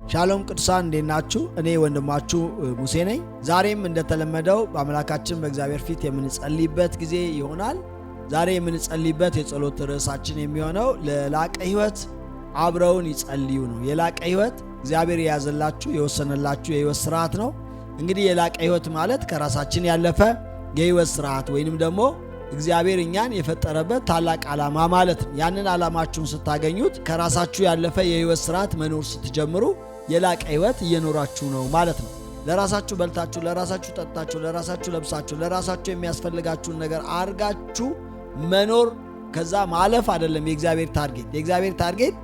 ሻሎም ቅዱሳን እንዴት ናችሁ? እኔ ወንድማችሁ ሙሴ ነኝ። ዛሬም እንደተለመደው በአምላካችን በእግዚአብሔር ፊት የምንጸልይበት ጊዜ ይሆናል። ዛሬ የምንጸልይበት የጸሎት ርዕሳችን የሚሆነው ለላቀ ሕይወት አብረውን ይጸልዩ ነው። የላቀ ሕይወት እግዚአብሔር የያዘላችሁ የወሰነላችሁ የሕይወት ስርዓት ነው። እንግዲህ የላቀ ሕይወት ማለት ከራሳችን ያለፈ የሕይወት ስርዓት ወይንም ደግሞ እግዚአብሔር እኛን የፈጠረበት ታላቅ ዓላማ ማለት ነው። ያንን ዓላማችሁን ስታገኙት ከራሳችሁ ያለፈ የሕይወት ስርዓት መኖር ስትጀምሩ የላቀ ሕይወት እየኖራችሁ ነው ማለት ነው። ለራሳችሁ በልታችሁ፣ ለራሳችሁ ጠጥታችሁ፣ ለራሳችሁ ለብሳችሁ፣ ለራሳችሁ የሚያስፈልጋችሁን ነገር አርጋችሁ መኖር ከዛ ማለፍ አይደለም የእግዚአብሔር ታርጌት። የእግዚአብሔር ታርጌት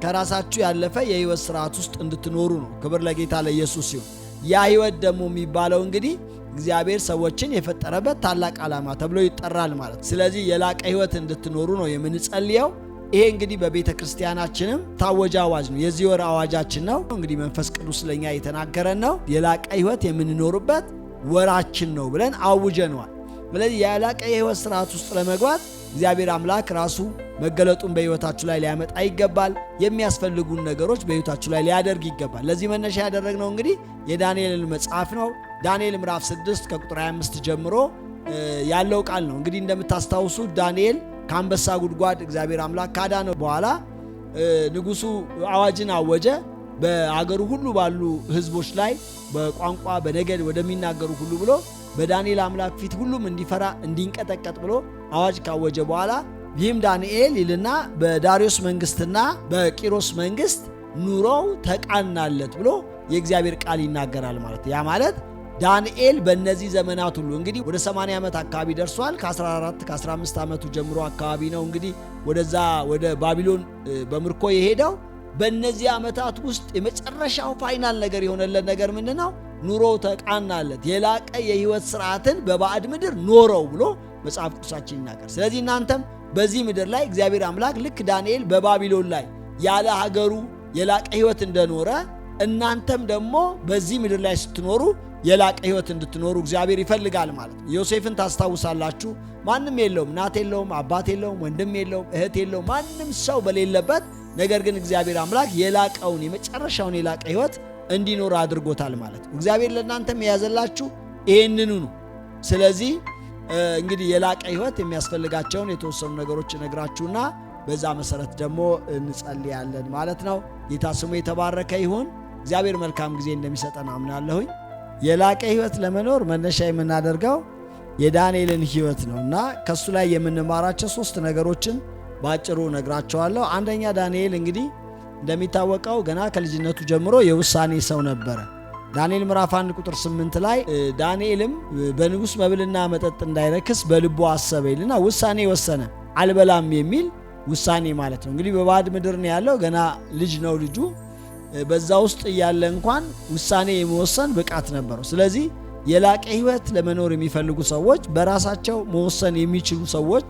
ከራሳችሁ ያለፈ የሕይወት ስርዓት ውስጥ እንድትኖሩ ነው። ክብር ለጌታ ለኢየሱስ ይሁን። ያ ሕይወት ደግሞ የሚባለው እንግዲህ እግዚአብሔር ሰዎችን የፈጠረበት ታላቅ ዓላማ ተብሎ ይጠራል ማለት። ስለዚህ የላቀ ሕይወት እንድትኖሩ ነው የምንጸልየው። ይሄ እንግዲህ በቤተ ክርስቲያናችንም ታወጀ አዋጅ ነው። የዚህ ወር አዋጃችን ነው። እንግዲህ መንፈስ ቅዱስ ለኛ የተናገረን ነው። የላቀ ሕይወት የምንኖርበት ወራችን ነው ብለን አውጀነዋል። ስለዚህ የላቀ የሕይወት ስርዓት ውስጥ ለመግባት እግዚአብሔር አምላክ ራሱ መገለጡን በሕይወታችሁ ላይ ሊያመጣ ይገባል። የሚያስፈልጉን ነገሮች በሕይወታችሁ ላይ ሊያደርግ ይገባል። ለዚህ መነሻ ያደረግነው እንግዲህ የዳንኤልን መጽሐፍ ነው። ዳንኤል ምዕራፍ 6 ከቁጥር 25 ጀምሮ ያለው ቃል ነው። እንግዲህ እንደምታስታውሱ ዳንኤል ከአንበሳ ጉድጓድ እግዚአብሔር አምላክ ካዳነው በኋላ ንጉሡ አዋጅን አወጀ። በአገሩ ሁሉ ባሉ ሕዝቦች ላይ በቋንቋ በነገድ ወደሚናገሩ ሁሉ ብሎ በዳንኤል አምላክ ፊት ሁሉም እንዲፈራ እንዲንቀጠቀጥ ብሎ አዋጅ ካወጀ በኋላ ይህም ዳንኤል ይልና በዳሪዮስ መንግስትና በቂሮስ መንግስት ኑሮው ተቃናለት ብሎ የእግዚአብሔር ቃል ይናገራል ማለት። ያ ማለት ዳንኤል በእነዚህ ዘመናት ሁሉ እንግዲህ ወደ 80 ዓመት አካባቢ ደርሷል። ከ14 ከ15 ዓመቱ ጀምሮ አካባቢ ነው እንግዲህ ወደዛ ወደ ባቢሎን በምርኮ የሄደው። በእነዚህ ዓመታት ውስጥ የመጨረሻው ፋይናል ነገር የሆነለት ነገር ምንድነው? ኑሮው ተቃናለት፣ የላቀ የሕይወት ስርዓትን በባዕድ ምድር ኖረው ብሎ መጽሐፍ ቅዱሳችን ይናገር። ስለዚህ እናንተም በዚህ ምድር ላይ እግዚአብሔር አምላክ ልክ ዳንኤል በባቢሎን ላይ ያለ ሀገሩ የላቀ ሕይወት እንደኖረ እናንተም ደግሞ በዚህ ምድር ላይ ስትኖሩ የላቀ ሕይወት እንድትኖሩ እግዚአብሔር ይፈልጋል ማለት ነው። ዮሴፍን ታስታውሳላችሁ። ማንም የለውም፣ እናት የለውም፣ አባት የለውም፣ ወንድም የለውም፣ እህት የለውም፣ ማንም ሰው በሌለበት ነገር ግን እግዚአብሔር አምላክ የላቀውን የመጨረሻውን የላቀ ሕይወት እንዲኖር አድርጎታል ማለት ነው። እግዚአብሔር ለእናንተም የያዘላችሁ ይህንኑ ነው። ስለዚህ እንግዲህ የላቀ ሕይወት የሚያስፈልጋቸውን የተወሰኑ ነገሮች ነግራችሁና በዛ መሰረት ደግሞ እንጸልያለን ማለት ነው። ጌታ ስሙ የተባረከ ይሁን። እግዚአብሔር መልካም ጊዜ እንደሚሰጠን አምናለሁኝ። የላቀ ሕይወት ለመኖር መነሻ የምናደርገው የዳንኤልን ሕይወት ነው እና ከሱ ላይ የምንማራቸው 3 ነገሮችን ባጭሩ ነግራቸዋለሁ። አንደኛ ዳንኤል እንግዲህ እንደሚታወቀው ገና ከልጅነቱ ጀምሮ የውሳኔ ሰው ነበረ። ዳንኤል ምዕራፍ 1 ቁጥር 8 ላይ ዳንኤልም በንጉሥ መብልና መጠጥ እንዳይረክስ በልቡ አሰበ ይልና ውሳኔ ወሰነ። አልበላም የሚል ውሳኔ ማለት ነው። እንግዲህ በባዕድ ምድር ነው ያለው። ገና ልጅ ነው ልጁ። በዛ ውስጥ እያለ እንኳን ውሳኔ የመወሰን ብቃት ነበረው። ስለዚህ የላቀ ሕይወት ለመኖር የሚፈልጉ ሰዎች በራሳቸው መወሰን የሚችሉ ሰዎች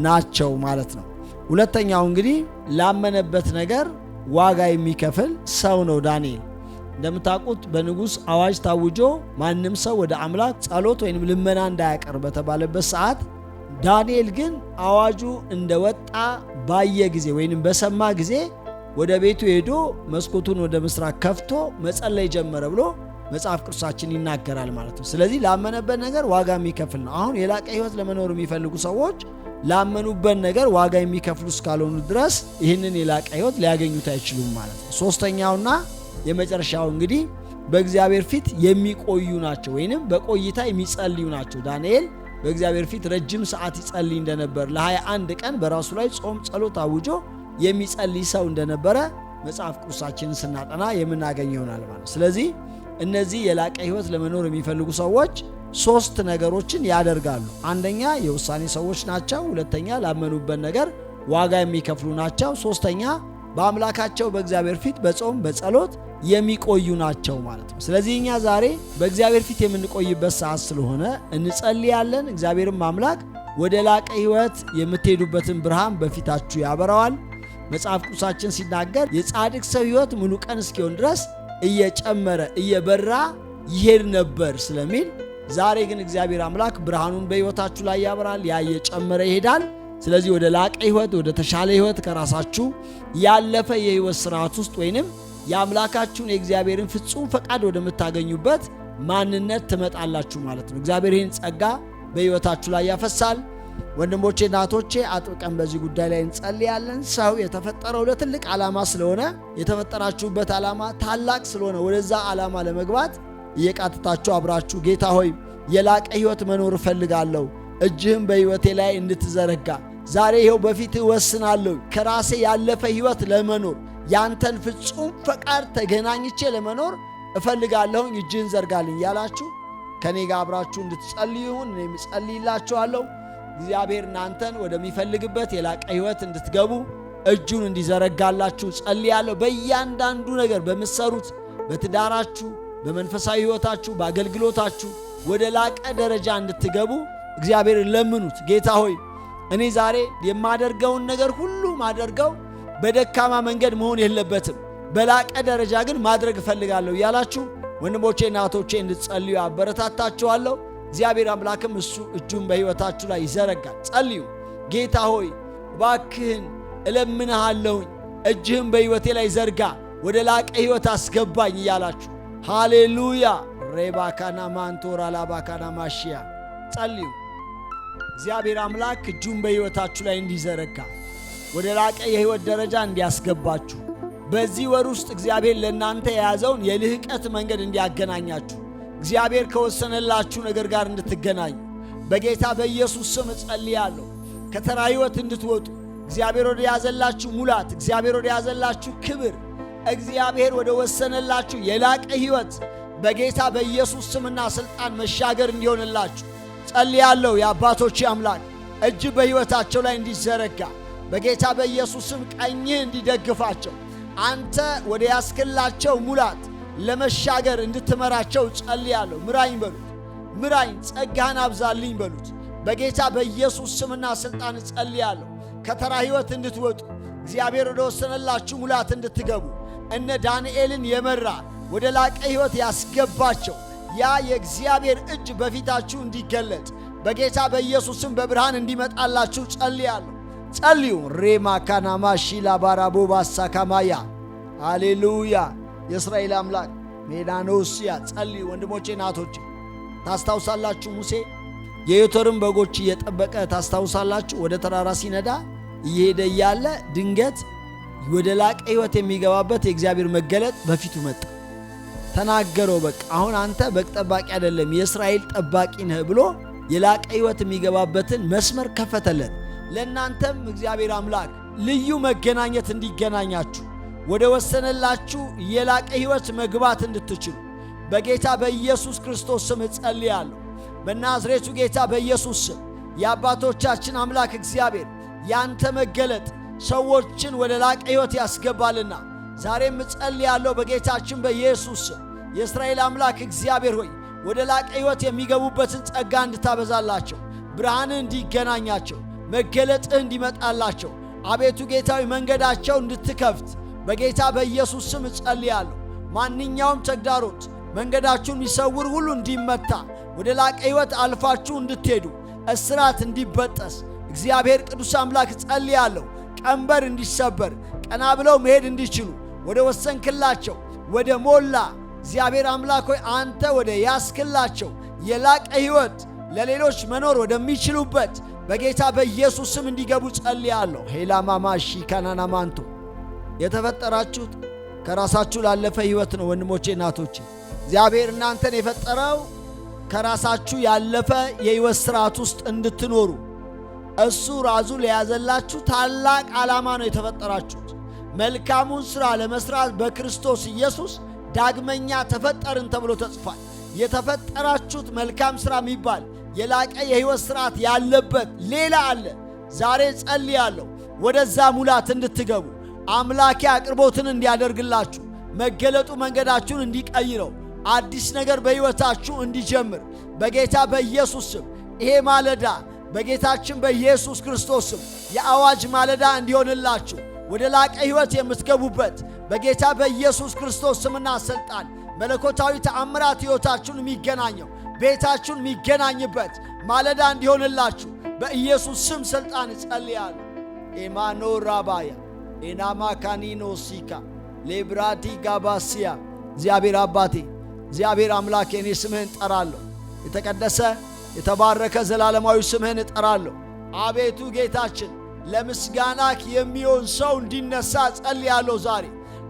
ናቸው ማለት ነው። ሁለተኛው እንግዲህ ላመነበት ነገር ዋጋ የሚከፍል ሰው ነው ዳንኤል። እንደምታውቁት በንጉሥ አዋጅ ታውጆ ማንም ሰው ወደ አምላክ ጸሎት ወይም ልመና እንዳያቀርብ በተባለበት ሰዓት ዳንኤል ግን አዋጁ እንደወጣ ባየ ጊዜ ወይም በሰማ ጊዜ ወደ ቤቱ ሄዶ መስኮቱን ወደ ምስራቅ ከፍቶ መጸለይ ጀመረ ብሎ መጽሐፍ ቅዱሳችን ይናገራል ማለት ነው። ስለዚህ ላመነበት ነገር ዋጋ የሚከፍል ነው። አሁን የላቀ ሕይወት ለመኖር የሚፈልጉ ሰዎች ላመኑበት ነገር ዋጋ የሚከፍሉ እስካልሆኑ ድረስ ይህንን የላቀ ሕይወት ሊያገኙት አይችሉም ማለት ነው። ሶስተኛውና የመጨረሻው እንግዲህ በእግዚአብሔር ፊት የሚቆዩ ናቸው ወይንም በቆይታ የሚጸልዩ ናቸው። ዳንኤል በእግዚአብሔር ፊት ረጅም ሰዓት ይጸልይ እንደነበር ለ21 ቀን በራሱ ላይ ጾም ጸሎት አውጆ የሚጸልይ ሰው እንደነበረ መጽሐፍ ቅዱሳችንን ስናጠና የምናገኝ ይሆናል ማለት። ስለዚህ እነዚህ የላቀ ሕይወት ለመኖር የሚፈልጉ ሰዎች 3 ነገሮችን ያደርጋሉ። አንደኛ የውሳኔ ሰዎች ናቸው። ሁለተኛ ላመኑበት ነገር ዋጋ የሚከፍሉ ናቸው። ሶስተኛ በአምላካቸው በእግዚአብሔር ፊት በጾም በጸሎት የሚቆዩ ናቸው ማለት ነው። ስለዚህ እኛ ዛሬ በእግዚአብሔር ፊት የምንቆይበት ሰዓት ስለሆነ እንጸልያለን። እግዚአብሔርም አምላክ ወደ ላቀ ሕይወት የምትሄዱበትን ብርሃን በፊታችሁ ያበራዋል። መጽሐፍ ቅዱሳችን ሲናገር የጻድቅ ሰው ሕይወት ሙሉ ቀን እስኪሆን ድረስ እየጨመረ እየበራ ይሄድ ነበር ስለሚል ዛሬ ግን እግዚአብሔር አምላክ ብርሃኑን በሕይወታችሁ ላይ ያበራል። ያ እየጨመረ ይሄዳል። ስለዚህ ወደ ላቀ ሕይወት ወደ ተሻለ ሕይወት ከራሳችሁ ያለፈ የሕይወት ስርዓት ውስጥ ወይንም የአምላካችሁን የእግዚአብሔርን ፍጹም ፈቃድ ወደምታገኙበት ማንነት ትመጣላችሁ ማለት ነው። እግዚአብሔር ይህን ጸጋ በሕይወታችሁ ላይ ያፈሳል። ወንድሞቼ እናቶቼ፣ አጥብቀን በዚህ ጉዳይ ላይ እንጸልያለን። ሰው የተፈጠረው ለትልቅ ዓላማ ስለሆነ፣ የተፈጠራችሁበት ዓላማ ታላቅ ስለሆነ ወደዛ ዓላማ ለመግባት እየቃተታችሁ አብራችሁ ጌታ ሆይ የላቀ ሕይወት መኖር እፈልጋለሁ፣ እጅህም በሕይወቴ ላይ እንድትዘረጋ ዛሬ ይኸው በፊትህ እወስናለሁ፣ ከራሴ ያለፈ ሕይወት ለመኖር ያንተን ፍጹም ፈቃድ ተገናኝቼ ለመኖር እፈልጋለሁኝ፣ እጅህን ዘርጋልኝ ያላችሁ ከኔ ጋር አብራችሁ እንድትጸልዩ ይሁን። እኔም እጸልይላችኋለሁ። እግዚአብሔር እናንተን ወደሚፈልግበት የላቀ ሕይወት እንድትገቡ እጁን እንዲዘረጋላችሁ ጸልያለሁ። በእያንዳንዱ ነገር በምትሰሩት፣ በትዳራችሁ፣ በመንፈሳዊ ሕይወታችሁ፣ በአገልግሎታችሁ ወደ ላቀ ደረጃ እንድትገቡ እግዚአብሔር ለምኑት። ጌታ ሆይ እኔ ዛሬ የማደርገውን ነገር ሁሉ ማደርገው በደካማ መንገድ መሆን የለበትም፣ በላቀ ደረጃ ግን ማድረግ እፈልጋለሁ ያላችሁ ወንድሞቼ እናቶቼ እንድትጸልዩ አበረታታችኋለሁ። እግዚአብሔር አምላክም እሱ እጁን በሕይወታችሁ ላይ ይዘረጋል። ጸልዩ። ጌታ ሆይ እባክህን እለምንሃለሁኝ፣ እጅህን በሕይወቴ ላይ ዘርጋ፣ ወደ ላቀ ሕይወት አስገባኝ እያላችሁ ሃሌሉያ ሬባካና ማንቶራ ላባካና ማሽያ ጸልዩ። እግዚአብሔር አምላክ እጁን በሕይወታችሁ ላይ እንዲዘረጋ ወደ ላቀ የሕይወት ደረጃ እንዲያስገባችሁ በዚህ ወር ውስጥ እግዚአብሔር ለእናንተ የያዘውን የልህቀት መንገድ እንዲያገናኛችሁ እግዚአብሔር ከወሰነላችሁ ነገር ጋር እንድትገናኙ በጌታ በኢየሱስ ስም እጸልያለሁ። ከተራ ሕይወት እንድትወጡ እግዚአብሔር ወደ ያዘላችሁ ሙላት፣ እግዚአብሔር ወደ ያዘላችሁ ክብር፣ እግዚአብሔር ወደ ወሰነላችሁ የላቀ ሕይወት በጌታ በኢየሱስ ስምና ሥልጣን መሻገር እንዲሆንላችሁ ጸልያለሁ። የአባቶቼ አምላክ እጅ በሕይወታቸው ላይ እንዲዘረጋ በጌታ በኢየሱስ ስም ቀኝህ እንዲደግፋቸው አንተ ወደ ያስክላቸው ሙላት ለመሻገር እንድትመራቸው ጸልያለሁ። ምራኝ በሉት። ምራኝ፣ ጸጋህን አብዛልኝ በሉት። በጌታ በኢየሱስ ስምና ሥልጣን ጸልያለሁ። ከተራ ሕይወት እንድትወጡ እግዚአብሔር ወደ ወሰነላችሁ ሙላት እንድትገቡ እነ ዳንኤልን የመራ ወደ ላቀ ሕይወት ያስገባቸው ያ የእግዚአብሔር እጅ በፊታችሁ እንዲገለጥ በጌታ በኢየሱስ ስም በብርሃን እንዲመጣላችሁ ጸልያለሁ። ጸልዩ። ሬማ ካናማ ሺላ ባራቦ ባሳካማያ ሃሌሉያ። የእስራኤል አምላክ ሜዳኖስያ ጸልዩ። ወንድሞቼ ናቶቼ፣ ታስታውሳላችሁ ሙሴ የዮቶርን በጎች እየጠበቀ ታስታውሳላችሁ። ወደ ተራራ ሲነዳ እየሄደ እያለ ድንገት ወደ ላቀ ሕይወት የሚገባበት የእግዚአብሔር መገለጥ በፊቱ መጣ። ተናገረው። በቃ አሁን አንተ በግ ጠባቂ አይደለም የእስራኤል ጠባቂ ነህ ብሎ የላቀ ሕይወት የሚገባበትን መስመር ከፈተለት። ለእናንተም እግዚአብሔር አምላክ ልዩ መገናኘት እንዲገናኛችሁ ወደ ወሰነላችሁ የላቀ ሕይወት መግባት እንድትችሉ በጌታ በኢየሱስ ክርስቶስ ስም እጸልያለሁ። በናዝሬቱ ጌታ በኢየሱስ ስም የአባቶቻችን አምላክ እግዚአብሔር ያንተ መገለጥ ሰዎችን ወደ ላቀ ሕይወት ያስገባልና ዛሬም እጸልያለሁ በጌታችን በኢየሱስ ስም የእስራኤል አምላክ እግዚአብሔር ሆይ ወደ ላቀ ሕይወት የሚገቡበትን ጸጋ እንድታበዛላቸው፣ ብርሃንህ እንዲገናኛቸው፣ መገለጥህ እንዲመጣላቸው አቤቱ ጌታዊ መንገዳቸው እንድትከፍት በጌታ በኢየሱስ ስም እጸልያለሁ። ማንኛውም ተግዳሮት መንገዳችሁን የሚሰውር ሁሉ እንዲመታ፣ ወደ ላቀ ሕይወት አልፋችሁ እንድትሄዱ፣ እስራት እንዲበጠስ እግዚአብሔር ቅዱስ አምላክ እጸልያለሁ። ቀንበር እንዲሰበር፣ ቀና ብለው መሄድ እንዲችሉ ወደ ወሰንክላቸው ወደ ሞላ እግዚአብሔር አምላክ ሆይ አንተ ወደ ያስክላቸው የላቀ ሕይወት ለሌሎች መኖር ወደሚችሉበት በጌታ በኢየሱስ ስም እንዲገቡ ጸልያለሁ። ሄላማማሺ ካናናማንቶ የተፈጠራችሁት ከራሳችሁ ላለፈ ሕይወት ነው። ወንድሞቼ እናቶቼ፣ እግዚአብሔር እናንተን የፈጠረው ከራሳችሁ ያለፈ የሕይወት ሥርዓት ውስጥ እንድትኖሩ እሱ ራሱ ለያዘላችሁ ታላቅ ዓላማ ነው የተፈጠራችሁት። መልካሙን ሥራ ለመሥራት በክርስቶስ ኢየሱስ ዳግመኛ ተፈጠርን ተብሎ ተጽፏል። የተፈጠራችሁት መልካም ሥራ የሚባል የላቀ የሕይወት ሥርዓት ያለበት ሌላ አለ። ዛሬ ጸልያለሁ ወደዛ ሙላት እንድትገቡ፣ አምላኬ አቅርቦትን እንዲያደርግላችሁ፣ መገለጡ መንገዳችሁን እንዲቀይረው፣ አዲስ ነገር በሕይወታችሁ እንዲጀምር በጌታ በኢየሱስ ስም ይሄ ማለዳ በጌታችን በኢየሱስ ክርስቶስ ስም የአዋጅ ማለዳ እንዲሆንላችሁ ወደ ላቀ ሕይወት የምትገቡበት በጌታ በኢየሱስ ክርስቶስ ስምና ሥልጣን መለኮታዊ ተአምራት ሕይወታችሁን የሚገናኘው ቤታችሁን የሚገናኝበት ማለዳ እንዲሆንላችሁ በኢየሱስ ስም ሥልጣን እጸልያለሁ። ኤማኖ ራባያ ኤናማ ካኒኖ ሲካ ሌብራዲ ጋባሲያ እግዚአብሔር አባቴ እግዚአብሔር አምላኬ እኔ ስምህን እጠራለሁ። የተቀደሰ የተባረከ ዘላለማዊ ስምህን እጠራለሁ። አቤቱ ጌታችን ለምስጋናክ የሚሆን ሰው እንዲነሳ ጸልያለሁ። ዛሬ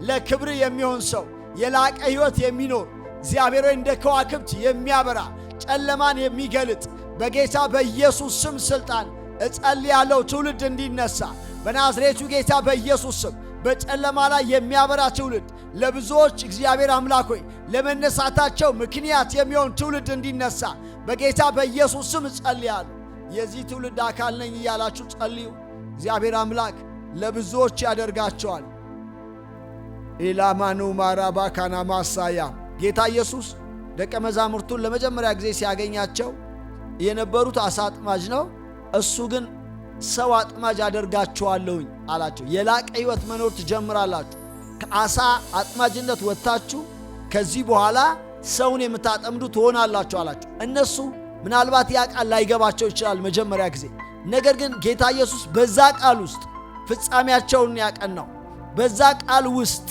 ለክብር የሚሆን ሰው የላቀ ሕይወት የሚኖር እግዚአብሔር እንደ ከዋክብት የሚያበራ ጨለማን የሚገልጥ በጌታ በኢየሱስ ስም ሥልጣን እጸልያለሁ። ትውልድ እንዲነሳ በናዝሬቱ ጌታ በኢየሱስ ስም በጨለማ ላይ የሚያበራ ትውልድ ለብዙዎች እግዚአብሔር አምላክ ሆይ ለመነሳታቸው ምክንያት የሚሆን ትውልድ እንዲነሳ በጌታ በኢየሱስ ስም እጸልያለሁ። የዚህ ትውልድ አካል ነኝ እያላችሁ ጸልዩ። እግዚአብሔር አምላክ ለብዙዎች ያደርጋቸዋል። ኢላማኑ ማራባ ካና ማሳያ ጌታ ኢየሱስ ደቀ መዛሙርቱን ለመጀመሪያ ጊዜ ሲያገኛቸው የነበሩት አሳ አጥማጅ ነው። እሱ ግን ሰው አጥማጅ አደርጋችኋለሁኝ አላቸው። የላቀ ሕይወት መኖር ትጀምራላችሁ። ከአሳ አጥማጅነት ወጥታችሁ ከዚህ በኋላ ሰውን የምታጠምዱ ትሆናላችሁ አላቸው። እነሱ ምናልባት ያ ቃል ላይገባቸው ይችላል መጀመሪያ ጊዜ። ነገር ግን ጌታ ኢየሱስ በዛ ቃል ውስጥ ፍጻሜያቸውን ያቀናው፣ በዛ ቃል ውስጥ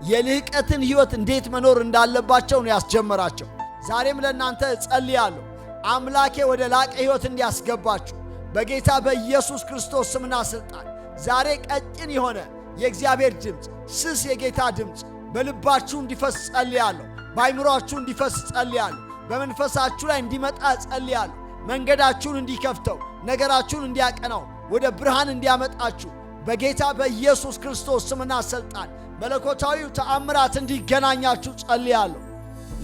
የልህቀትን ሕይወት እንዴት መኖር እንዳለባቸው ነው ያስጀመራቸው። ዛሬም ለእናንተ እጸልያለሁ አምላኬ ወደ ላቀ ሕይወት እንዲያስገባችሁ በጌታ በኢየሱስ ክርስቶስ ስምና ሥልጣን። ዛሬ ቀጭን የሆነ የእግዚአብሔር ድምፅ፣ ስስ የጌታ ድምፅ በልባችሁ እንዲፈስ ጸልያለሁ። በአይምሮአችሁ እንዲፈስ ጸልያለሁ። በመንፈሳችሁ ላይ እንዲመጣ ጸልያለሁ። መንገዳችሁን እንዲከፍተው፣ ነገራችሁን እንዲያቀናው፣ ወደ ብርሃን እንዲያመጣችሁ በጌታ በኢየሱስ ክርስቶስ ስምና ሥልጣን መለኮታዊው ተአምራት እንዲገናኛችሁ ጸልያለሁ።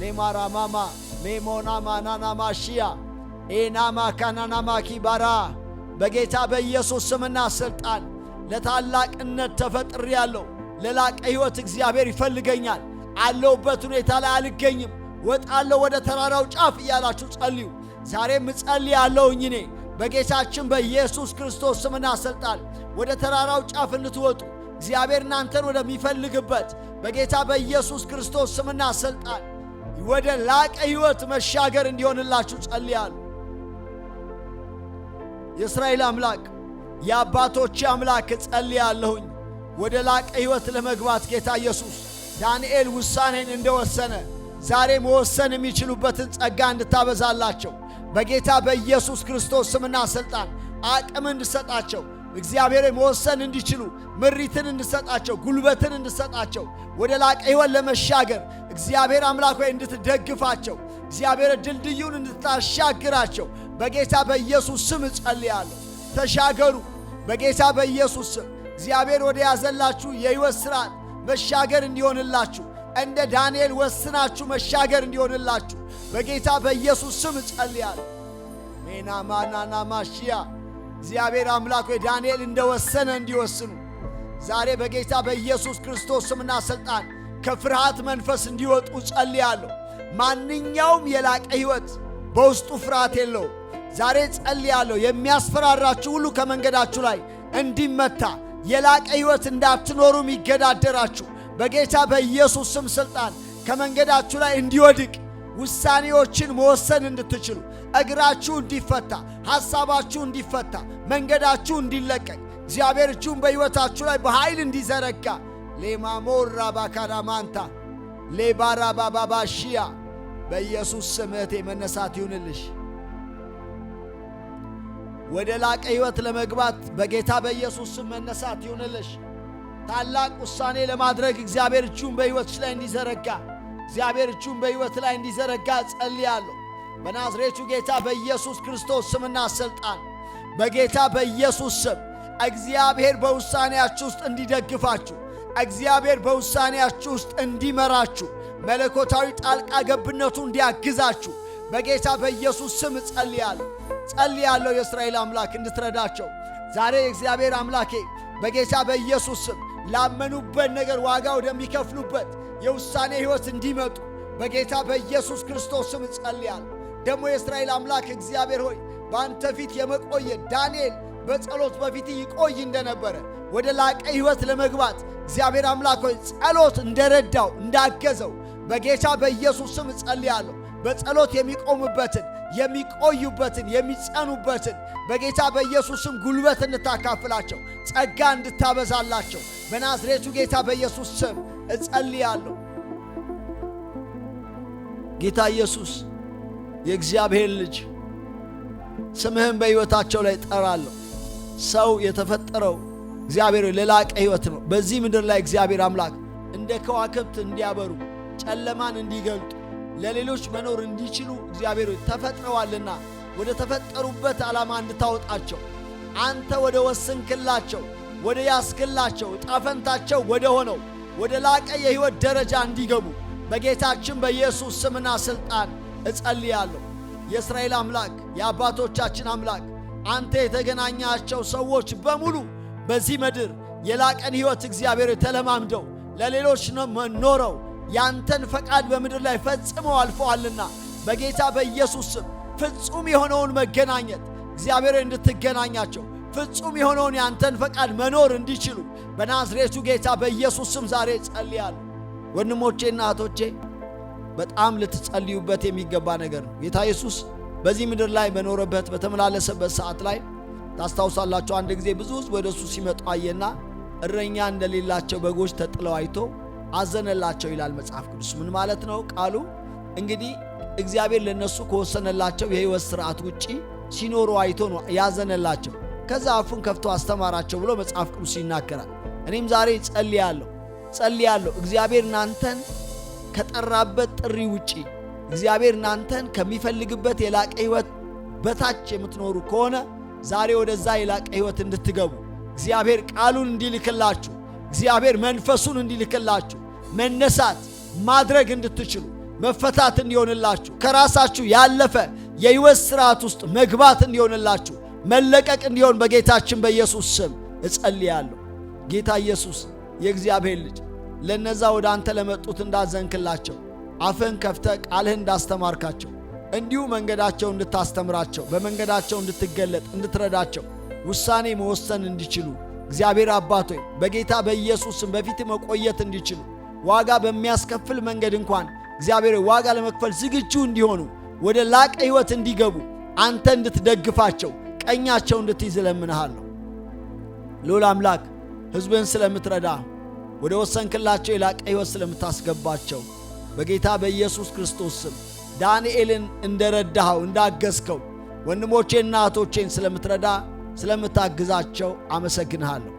ሌማራማማ ሜሞና ማናና ማሺያ ኤናማ ካናናማ ኪባራ በጌታ በኢየሱስ ስምና ሥልጣን ለታላቅነት ተፈጥሬአለሁ። ለላቀ ሕይወት እግዚአብሔር ይፈልገኛል። አለሁበት ሁኔታ ላይ አልገኝም፣ ወጣለሁ ወደ ተራራው ጫፍ እያላችሁ ጸልዩ። ዛሬም እጸልያለሁኝ እኔ በጌታችን በኢየሱስ ክርስቶስ ስምና ሥልጣን ወደ ተራራው ጫፍ እንድትወጡ እግዚአብሔር እናንተን ወደሚፈልግበት በጌታ በኢየሱስ ክርስቶስ ስምና ሥልጣን ወደ ላቀ ሕይወት መሻገር እንዲሆንላችሁ ጸልያለሁ። የእስራኤል አምላክ የአባቶች አምላክ ጸልያለሁኝ ወደ ላቀ ሕይወት ለመግባት ጌታ ኢየሱስ ዳንኤል ውሳኔን እንደወሰነ ዛሬ መወሰን የሚችሉበትን ጸጋ እንድታበዛላቸው በጌታ በኢየሱስ ክርስቶስ ስምና ሥልጣን አቅም እንድሰጣቸው እግዚአብሔር መወሰን እንዲችሉ ምሪትን እንድሰጣቸው ጉልበትን እንድሰጣቸው ወደ ላቀ ሕይወት ለመሻገር እግዚአብሔር አምላክ ሆይ እንድትደግፋቸው እግዚአብሔር ድልድዩን እንድታሻግራቸው በጌታ በኢየሱስ ስም እጸልያለሁ። ተሻገሩ በጌታ በኢየሱስ ስም። እግዚአብሔር ወደ ያዘላችሁ የሕይወት ሥርዓት መሻገር እንዲሆንላችሁ እንደ ዳንኤል ወስናችሁ መሻገር እንዲሆንላችሁ በጌታ በኢየሱስ ስም እጸልያለሁ። ሜና ማናና ማሺያ እግዚአብሔር አምላክ ሆይ ዳንኤል እንደወሰነ እንዲወስኑ ዛሬ በጌታ በኢየሱስ ክርስቶስ ስምና ሥልጣን ከፍርሃት መንፈስ እንዲወጡ ጸልያለሁ። ማንኛውም የላቀ ሕይወት በውስጡ ፍርሃት የለውም። ዛሬ ጸልያለሁ የሚያስፈራራችሁ ሁሉ ከመንገዳችሁ ላይ እንዲመታ፣ የላቀ ሕይወት እንዳትኖሩ የሚገዳደራችሁ በጌታ በኢየሱስ ስም ሥልጣን ከመንገዳችሁ ላይ እንዲወድቅ፣ ውሳኔዎችን መወሰን እንድትችሉ፣ እግራችሁ እንዲፈታ፣ ሐሳባችሁ እንዲፈታ፣ መንገዳችሁ እንዲለቀቅ እግዚአብሔር እጁን በሕይወታችሁ ላይ በኃይል እንዲዘረጋ ሌማሞራ ባካራማንታ ሌባራ ባባባሺያ በኢየሱስ ስም እህቴ መነሳት ይሁንልሽ። ወደ ላቀ ሕይወት ለመግባት በጌታ በኢየሱስ ስም መነሳት ይሁንልሽ። ታላቅ ውሳኔ ለማድረግ እግዚአብሔር እጁን በሕይወትሽ ላይ እንዲዘረጋ እግዚአብሔር እጁን በሕይወት ላይ እንዲዘረጋ ጸልያለሁ። በናዝሬቱ ጌታ በኢየሱስ ክርስቶስ ስምና ሥልጣን በጌታ በኢየሱስ ስም እግዚአብሔር በውሳኔያችሁ ውስጥ እንዲደግፋችሁ እግዚአብሔር በውሳኔያችሁ ውስጥ እንዲመራችሁ መለኮታዊ ጣልቃ ገብነቱ እንዲያግዛችሁ በጌታ በኢየሱስ ስም ጸልያለሁ። የእስራኤል አምላክ እንድትረዳቸው ዛሬ እግዚአብሔር አምላኬ በጌታ በኢየሱስ ስም ላመኑበት ነገር ዋጋ ወደሚከፍሉበት የውሳኔ ሕይወት እንዲመጡ በጌታ በኢየሱስ ክርስቶስ ስም ጸልያለሁ። ደግሞ የእስራኤል አምላክ እግዚአብሔር ሆይ በአንተ ፊት የመቆየት ዳንኤል በጸሎት በፊት ይቆይ እንደነበረ ወደ ላቀ ሕይወት ለመግባት እግዚአብሔር አምላክ ሆይ ጸሎት እንደረዳው እንዳገዘው በጌታ በኢየሱስ ስም ጸልያለሁ። በጸሎት የሚቆሙበትን የሚቆዩበትን የሚጸኑበትን በጌታ በኢየሱስ ስም ጉልበት እንድታካፍላቸው ጸጋ እንድታበዛላቸው በናዝሬቱ ጌታ በኢየሱስ ስም እጸልያለሁ። ጌታ ኢየሱስ የእግዚአብሔር ልጅ ስምህን በሕይወታቸው ላይ ጠራለሁ። ሰው የተፈጠረው እግዚአብሔር ለላቀ ሕይወት ነው። በዚህ ምድር ላይ እግዚአብሔር አምላክ እንደ ከዋክብት እንዲያበሩ፣ ጨለማን እንዲገልጡ፣ ለሌሎች መኖር እንዲችሉ እግዚአብሔር ተፈጥረዋልና ወደ ተፈጠሩበት ዓላማ እንድታወጣቸው አንተ ወደ ወሰንክላቸው ወደ ያስክላቸው ጣፈንታቸው ወደ ሆነው ወደ ላቀ የሕይወት ደረጃ እንዲገቡ በጌታችን በኢየሱስ ስምና ሥልጣን እጸልያለሁ። የእስራኤል አምላክ የአባቶቻችን አምላክ አንተ የተገናኛቸው ሰዎች በሙሉ በዚህ ምድር የላቀን ሕይወት እግዚአብሔር ተለማምደው ለሌሎች ኖረው ያንተን ፈቃድ በምድር ላይ ፈጽመው አልፈዋልና በጌታ በኢየሱስ ስም ፍጹም የሆነውን መገናኘት እግዚአብሔር እንድትገናኛቸው ፍጹም የሆነውን ያንተን ፈቃድ መኖር እንዲችሉ በናዝሬቱ ጌታ በኢየሱስ ስም ዛሬ ጸልያለሁ። ወንድሞቼና እህቶቼ በጣም ልትጸልዩበት የሚገባ ነገር ነው። ጌታ ኢየሱስ በዚህ ምድር ላይ በኖረበት በተመላለሰበት ሰዓት ላይ ታስታውሳላችሁ፣ አንድ ጊዜ ብዙ ሕዝብ ወደ እሱ ሲመጡ አየና እረኛ እንደሌላቸው በጎች ተጥለው አይቶ አዘነላቸው ይላል መጽሐፍ ቅዱስ። ምን ማለት ነው ቃሉ? እንግዲህ እግዚአብሔር ለነሱ ከወሰነላቸው የሕይወት ሥርዓት ውጪ ሲኖሩ አይቶ ነው ያዘነላቸው። ከዛ አፉን ከፍቶ አስተማራቸው ብሎ መጽሐፍ ቅዱስ ይናገራል። እኔም ዛሬ ጸልያለሁ እግዚአብሔር እናንተን ከጠራበት ጥሪ ውጪ እግዚአብሔር እናንተን ከሚፈልግበት የላቀ ሕይወት በታች የምትኖሩ ከሆነ ዛሬ ወደዛ የላቀ ሕይወት እንድትገቡ እግዚአብሔር ቃሉን እንዲልክላችሁ እግዚአብሔር መንፈሱን እንዲልክላችሁ መነሳት ማድረግ እንድትችሉ መፈታት እንዲሆንላችሁ ከራሳችሁ ያለፈ የሕይወት ሥርዓት ውስጥ መግባት እንዲሆንላችሁ መለቀቅ እንዲሆን በጌታችን በኢየሱስ ስም እጸልያለሁ። ጌታ ኢየሱስ የእግዚአብሔር ልጅ ለነዛ ወደ አንተ ለመጡት እንዳዘንክላቸው አፍን ከፍተ ቃልህን እንዳስተማርካቸው እንዲሁ መንገዳቸው እንድታስተምራቸው በመንገዳቸው እንድትገለጥ እንድትረዳቸው ውሳኔ መወሰን እንዲችሉ እግዚአብሔር አባት ሆይ በጌታ በኢየሱስ ስም በፊት መቆየት እንዲችሉ ዋጋ በሚያስከፍል መንገድ እንኳን እግዚአብሔር ዋጋ ለመክፈል ዝግጁ እንዲሆኑ ወደ ላቀ ሕይወት እንዲገቡ አንተ እንድትደግፋቸው ቀኛቸው እንድትይዝ እለምንሃለሁ። ልዑል አምላክ ሕዝብን ስለምትረዳ ወደ ወሰንክላቸው የላቀ ሕይወት ስለምታስገባቸው በጌታ በኢየሱስ ክርስቶስ ስም ዳንኤልን እንደረዳኸው እንዳገዝከው ወንድሞቼና እህቶቼን ስለምትረዳ ስለምታግዛቸው አመሰግንሃለሁ።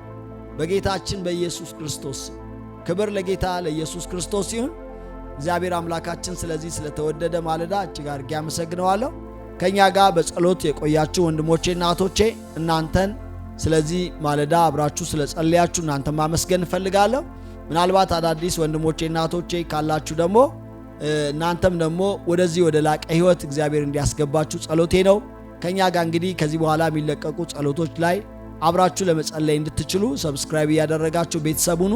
በጌታችን በኢየሱስ ክርስቶስ ክብር ለጌታ ለኢየሱስ ክርስቶስ ይሁን። እግዚአብሔር አምላካችን ስለዚህ ስለተወደደ ማለዳ እጅግ አድርጌ አመሰግነዋለሁ። ከኛ ጋር በጸሎት የቆያችሁ ወንድሞቼና እህቶቼ እናንተን ስለዚህ ማለዳ አብራችሁ ስለጸለያችሁ እናንተን ማመስገን እፈልጋለሁ። ምናልባት አዳዲስ ወንድሞቼና እህቶቼ ካላችሁ ደግሞ እናንተም ደግሞ ወደዚህ ወደ ላቀ ሕይወት እግዚአብሔር እንዲያስገባችሁ ጸሎቴ ነው። ከኛ ጋር እንግዲህ ከዚህ በኋላ የሚለቀቁ ጸሎቶች ላይ አብራችሁ ለመጸለይ እንድትችሉ ሰብስክራይብ እያደረጋችሁ ቤተሰብ ሁኑ።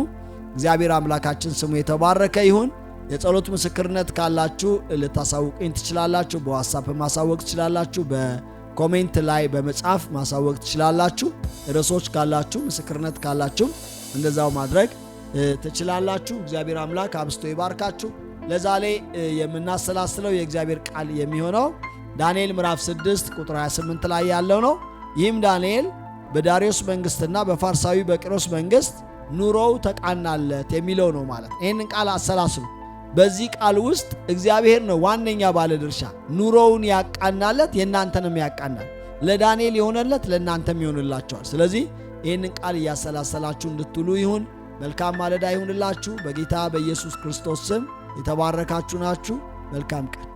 እግዚአብሔር አምላካችን ስሙ የተባረከ ይሁን። የጸሎት ምስክርነት ካላችሁ ልታሳውቁኝ ትችላላችሁ። በዋትስአፕ ማሳወቅ ትችላላችሁ። በኮሜንት ላይ በመጻፍ ማሳወቅ ትችላላችሁ። ርዕሶች ካላችሁ ምስክርነት ካላችሁ እንደዛው ማድረግ ትችላላችሁ። እግዚአብሔር አምላክ አብስቶ ይባርካችሁ። ለዛሬ የምናሰላስለው የእግዚአብሔር ቃል የሚሆነው ዳንኤል ምዕራፍ 6 ቁጥር 28 ላይ ያለው ነው። ይህም ዳንኤል በዳርዮስ መንግስትና በፋርሳዊ በቂሮስ መንግስት ኑሮው ተቃናለት የሚለው ነው ማለት። ይህንን ቃል አሰላስሉ። በዚህ ቃል ውስጥ እግዚአብሔር ነው ዋነኛ ባለ ድርሻ። ኑሮውን ያቃናለት የእናንተንም ያቃናል። ለዳንኤል የሆነለት ለእናንተም ይሆንላችኋል። ስለዚህ ይህንን ቃል እያሰላሰላችሁ እንድትውሉ ይሁን። መልካም ማለዳ ይሁንላችሁ። በጌታ በኢየሱስ ክርስቶስ ስም የተባረካችሁ ናችሁ። መልካም ቀን